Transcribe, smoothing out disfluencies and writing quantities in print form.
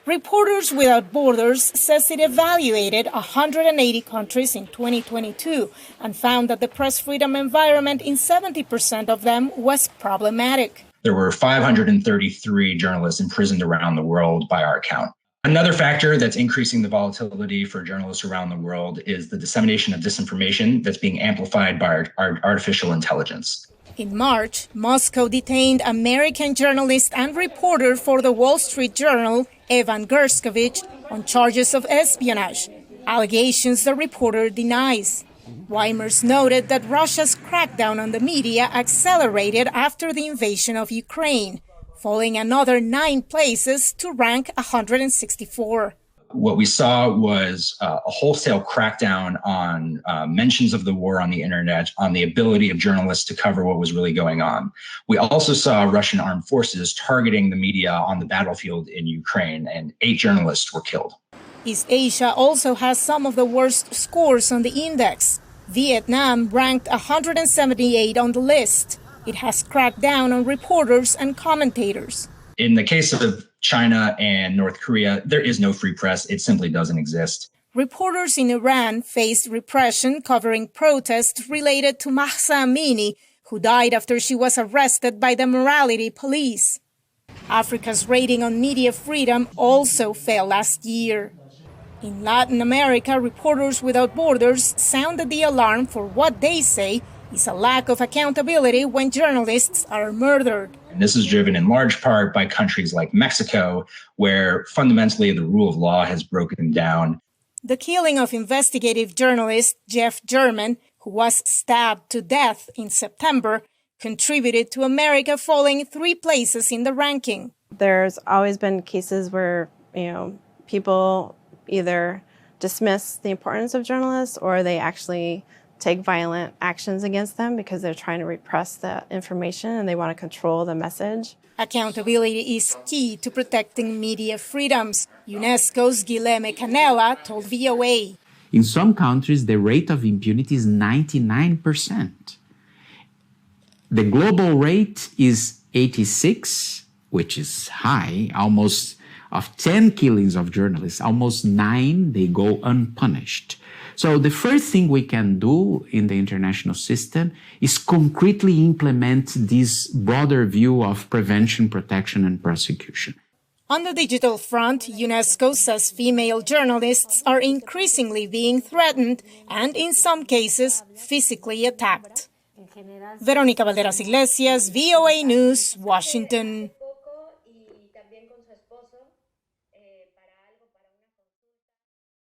Reporters Without Borders says it evaluated 180 countries in 2022 and found that the press freedom environment in 70% of them was problematic. There were 533 journalists imprisoned around the world by our count. Another factor that's increasing the volatility for journalists around the world is the dissemination of disinformation that's being amplified by our artificial intelligence. In March, Moscow detained American journalist and reporter for the Wall Street Journal, Evan Gershkovich, on charges of espionage, allegations the reporter denies. Weimers noted that Russia's crackdown on the media accelerated after the invasion of Ukraine, falling another 9 places to rank 164. What we saw was a wholesale crackdown on mentions of the war on the internet, on the ability of journalists to cover what was really going on. We also saw Russian armed forces targeting the media on the battlefield in Ukraine, and 8 journalists were killed. East Asia also has some of the worst scores on the index. Vietnam ranked 178 on the list. It has cracked down on reporters and commentators. In the case of China and North Korea, there is no free press. It simply doesn't exist. Reporters in Iran faced repression covering protests related to Mahsa Amini, who died after she was arrested by the morality police. Africa's rating on media freedom also fell last year. In Latin America, Reporters Without Borders sounded the alarm for what they say is a lack of accountability when journalists are murdered. And this is driven in large part by countries like Mexico, where fundamentally the rule of law has broken down. The killing of investigative journalist Jeff German, who was stabbed to death in September, contributed to America falling 3 places in the ranking. There's always been cases where, people either dismiss the importance of journalists or they actually take violent actions against them because they're trying to repress the information and they want to control the message. Accountability is key to protecting media freedoms. UNESCO's Guilherme Canella told VOA. In some countries, the rate of impunity is 99%. The global rate is 86, which is high. Almost of 10 killings of journalists, almost 9, they go unpunished. So the first thing we can do in the international system is concretely implement this broader view of prevention, protection, and prosecution. On the digital front, UNESCO says female journalists are increasingly being threatened and, in some cases, physically attacked. Veronica Balderas Iglesias, VOA News, Washington.